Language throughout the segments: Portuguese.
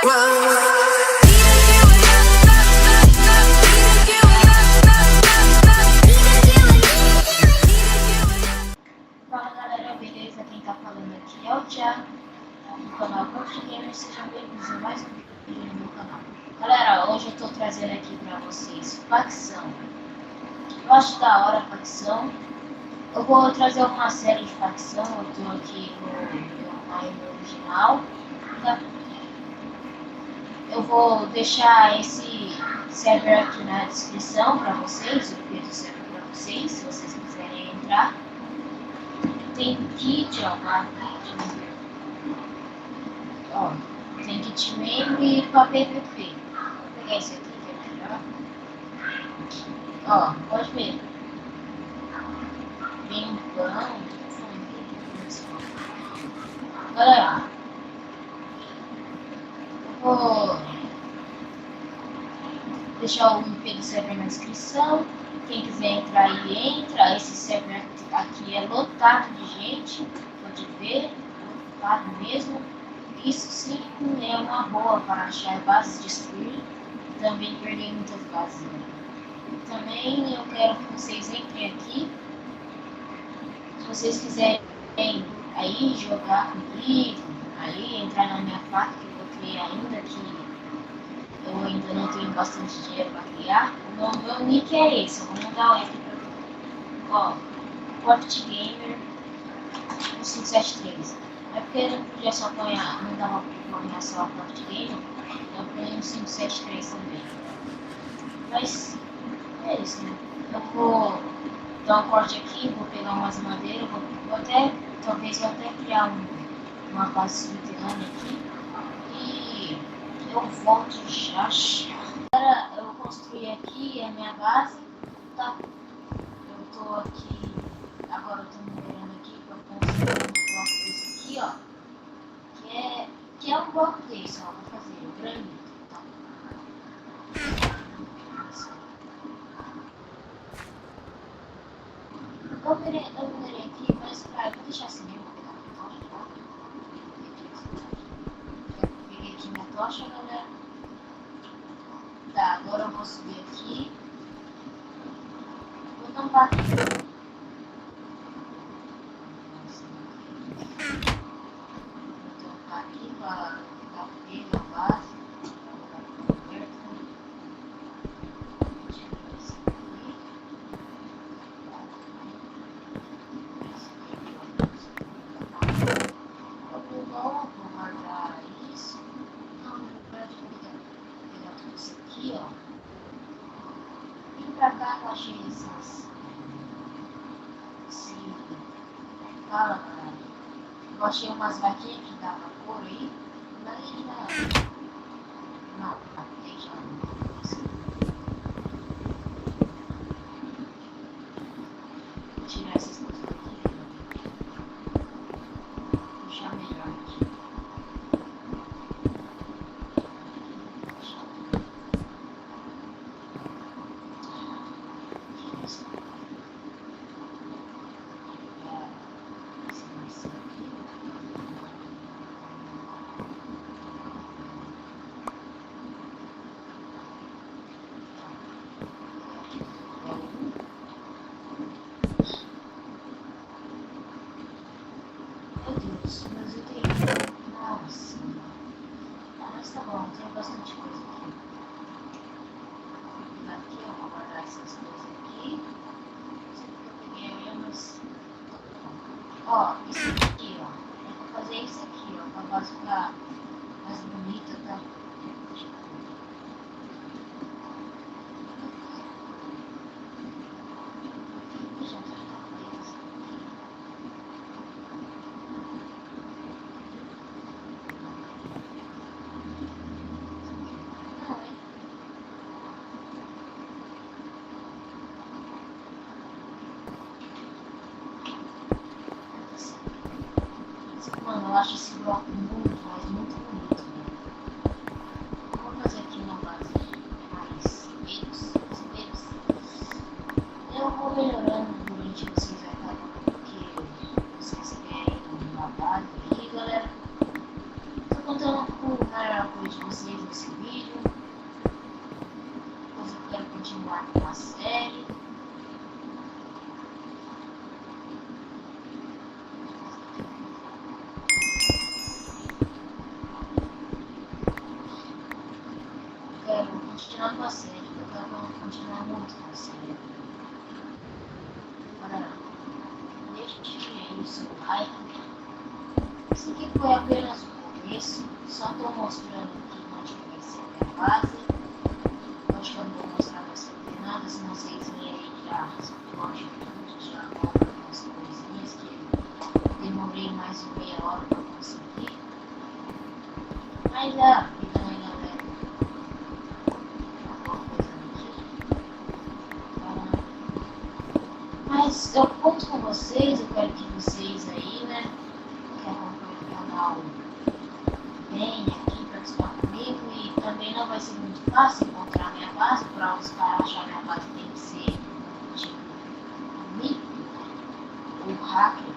Fala galera, beleza? Quem tá falando aqui é o Thiago do canal Craft Gamer. Sejam bem-vindos a mais um vídeo no meu canal. Galera, hoje eu tô trazendo aqui pra vocês facção. Eu acho da hora a facção. Eu vou trazer uma série de facção. Eu tô aqui no meu original. Tá? Eu vou deixar esse server aqui na descrição pra vocês, o vídeo do server pra vocês, se vocês quiserem entrar. Tem kit, ó, ó, tem kit mesmo e pra PVP. Vou pegar esse aqui que é melhor. Ó, pode ver. Vem um pão. Galera, eu vou deixar o IP do server na descrição. Quem quiser entrar aí, entra. Esse server aqui é lotado de gente, pode ver, lotado mesmo. Isso sim é uma boa para achar bases destruir e também perder muitas bases. Também eu quero que vocês entrem aqui. Se vocês quiserem aí jogar comigo, aí entrar na minha faca que eu vou criar ainda, que eu ainda não tenho bastante dinheiro para criar. O meu nick é esse, eu vou mudar o nick para ó, Craft Gamer 1573. É porque não podia só apanhar, não dava para apanhar só a Craft Gamer, eu apanhei no 573 também. Mas é isso, né? Eu vou dar um corte aqui, vou pegar umas madeiras, talvez eu até criar uma base subterrânea aqui. E eu volto já. Agora eu construí aqui a minha base, tá? Eu tô aqui, agora eu tô moderando aqui pra construir um bloco desse aqui, ó. Que é um bloco desse, ó. Vou fazer o granito, tá? Eu moderei aqui, mas eu vou deixar assim mesmo, vou pegar minha tocha, tá? Peguei aqui minha tocha, galera. Tá, agora eu vou subir aqui. Vou tampar aqui. Vou tampar aqui para ficar bem na base. Vou guardar isso. Não, vou pegar tudo isso aqui, ó. Vim pra cá que eu achei fala, cara. Eu achei umas vaquinhas que dava couro aí. Não, tem já. Vou tirar essas coisas aqui. Vou deixar melhor aqui. Meu Deus, mas eu tenho. Nossa. Mas tá bom, tem bastante coisa aqui. Vou pegar aqui, ó, vou guardar essas coisas aqui. Não sei porque eu peguei ali, mas. Ó, isso aqui, ó. Eu vou fazer isso aqui, ó, pra base ficar mais bonita, tá? Mano, eu acho esse bloco muito, mas muito bonito, né? Vou fazer aqui uma base mais espelhos. Eu vou melhorando durante vocês vai estar porque vocês querem uma base aí, galera. Tô contando com maior apoio de vocês nesse vídeo. Depois eu quero continuar com a série. Eu quero continuar com a série. Eu quero continuar muito com a série. Agora, deixe aí o seu like. Isso aqui foi apenas o começo. Só estou mostrando aqui onde vai ser a minha base. Acho que eu não vou mostrar mais nada, se vocês verem já pode já colocar algumas coisinhas que demorei mais de meia hora para conseguir. Mas a vida ainda leva alguma coisa aqui. Mas eu conto com vocês, eu quero que vocês aí, né, que acompanham o canal, venham aqui participar comigo. E também não vai ser muito fácil encontrar minha base. Para os caras acharem minha base tem que ser tipo mim, o hacker,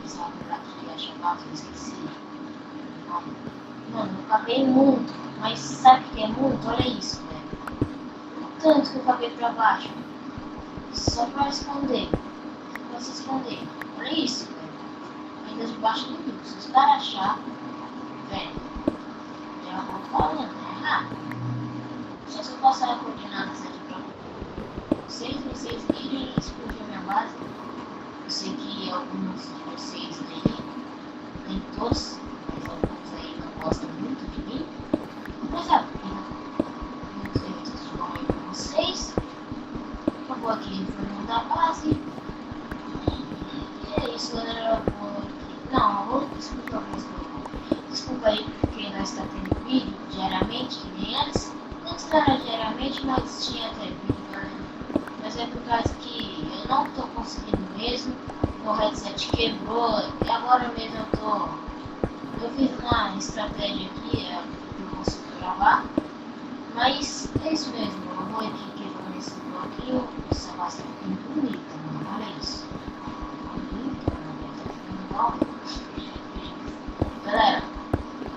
sabe pra que acha a base, eu esqueci. Mano, eu paguei muito, mas sabe o que é muito? Olha isso, velho. O tanto que eu paguei pra baixo. Só pra esconder. Só pra se esconder. Olha isso, velho. Ainda debaixo do muro. Se os caras acharem, velho, já vou falando, é errado. Só se eu passar a coordenadas aqui pra vocês irem explodir a minha base. Eu sei que alguns de vocês aí, nem todos, mas alguns aí não gostam muito de mim. Mas a vida, muitos eventos de bom aí pra vocês. Eu vou aqui informando a base. E é isso, galera. Eu vou aqui. Não, eu vou explicar algumas coisas. Desculpa aí porque nós está tendo vídeo diariamente, que nem antes. Antes não era diariamente, mas tinha até vídeo, galera. Mas é por causa que eu não tô conseguindo mesmo. Meu headset quebrou e agora mesmo eu fiz uma estratégia aqui, que eu consigo gravar. Mas é isso mesmo, eu vou aqui quebrando esse bloquinho. Essa base tá ficando bonita, mano. Olha isso. Bonita, mano. Tá ficando igual. Galera,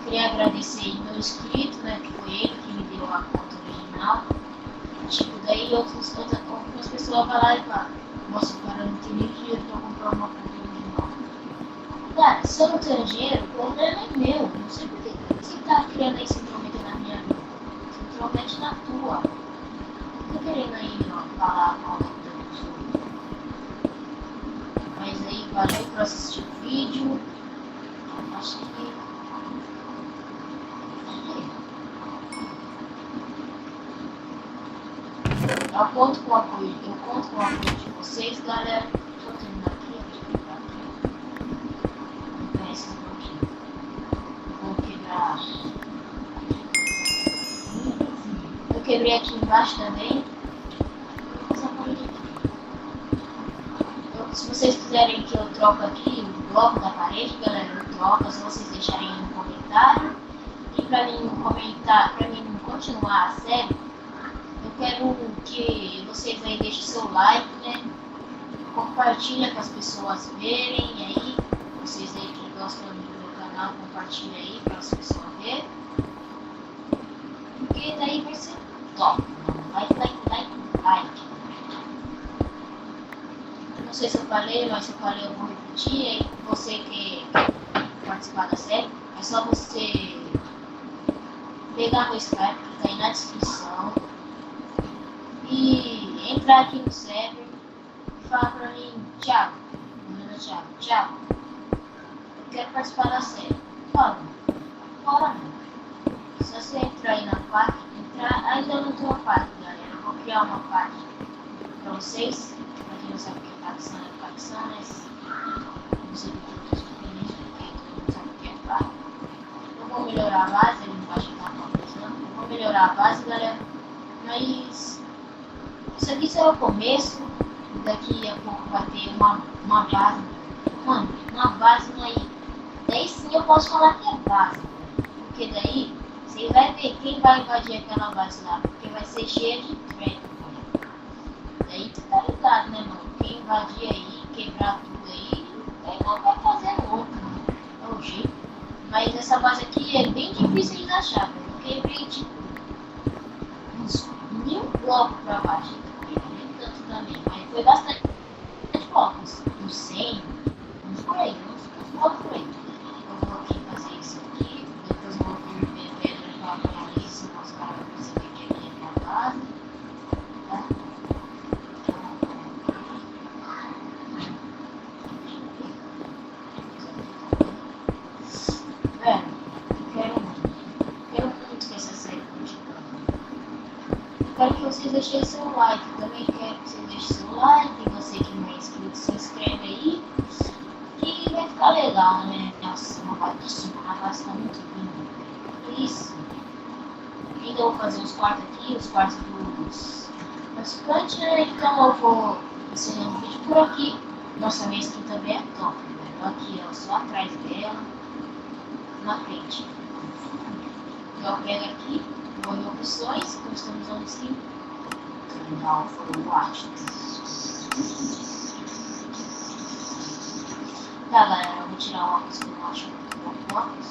queria agradecer aí meu inscrito, né? Que foi ele que me deu a conta original. Tipo, daí algumas pessoas vão lá e falam: nossa, cara, não tem nem dinheiro pra comprar uma conta original. Cara, se eu não tenho dinheiro, o problema é meu. Não sei por que você tá querendo aí se intrometer na minha vida. Se intromete na tua. Não tô querendo aí, ó, falar mal da vida dos outros. Mas aí, valeu por assistir o vídeo. Eu acho que eu conto com o apoio de vocês, galera. Tô terminando aqui, deixa eu pegar aqui. Vou pegar esses bloquinhos. Vou quebrar. Eu quebrei aqui embaixo também. Vou fazer a parede aqui. Se vocês quiserem que eu troque aqui o bloco da parede, galera, eu troco. É só vocês deixarem aí no comentário. E pra mim continuar a série, eu quero que vocês aí deixem seu like, né? Compartilha com as pessoas verem aí. Vocês aí que gostam do meu canal, compartilha aí para as pessoas verem. Porque daí vai ser top. Like. Não sei se eu falei, mas se eu falei eu vou repetir. Aí você que quer participar da série, é só você pegar meu Skype que tá aí na descrição. E entrar aqui no server e falar pra mim: Thiago, meu nome é Thiago, eu quero participar da série. Fala, mano. Se você entrar aí na parte, ainda não tem uma parte, galera. Eu vou criar uma parte pra vocês. Pra quem não sabe o que é facção, mas não sei o que eu tô explicando, porque todo mundo sabe o que é parte. Eu vou melhorar a base, ali embaixo tá acontecendo. Eu vou melhorar a base, galera. Mas isso aqui será o começo. Daqui a pouco vai ter uma base. Mano, uma base aí. Daí sim eu posso falar que é base. Porque daí você vai ver quem vai invadir aquela base lá. Porque vai ser cheia de trap. Daí tu tá ligado, né, mano? Quem invadir aí, quebrar tudo aí, daí não vai fazer outro, mano. É o jeito. Mas essa base aqui é bem difícil de achar. quero que vocês deixem seu like. Também quero que vocês deixem seu like. E você que não é inscrito, se inscreve aí. Que vai ficar legal, né? Nossa, uma vai ficar muito lindo. Isso. Ainda vou fazer os quartos aqui, os quartos dos participantes, né? Então eu vou encerrando o vídeo por aqui. Nossa, minha skin também é top, velho. Aqui, ó, só atrás dela, na frente. Então eu pego aqui, vou em opções, customizando skin. Legal, foi o watch. Tá, galera, eu vou tirar o óculos que eu não acho muito bom óculos.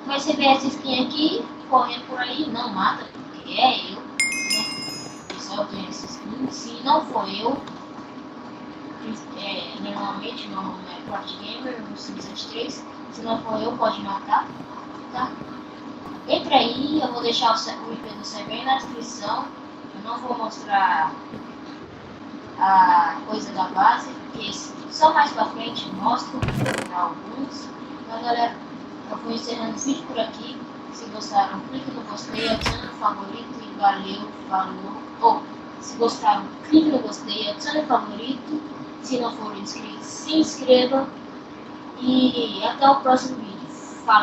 Mas você vê essa skin aqui, correndo por aí, não mata, porque é eu, né? Pessoal, eu tenho essa skin. Se não for eu, normalmente meu nome é Craft Gamer, no 573. Se não for eu, pode matar, tá? Entra aí, eu vou deixar o IP do server aí na descrição. Eu não vou mostrar a coisa da base, porque só mais pra frente eu mostro pra alguns. Então, galera, eu vou encerrando o vídeo por aqui. Se gostaram, clique no gostei, adicione no favorito e valeu, falou. Se gostaram, clique no gostei, adicione no favorito. Se não for inscrito, se inscreva. E até o próximo vídeo. Falou!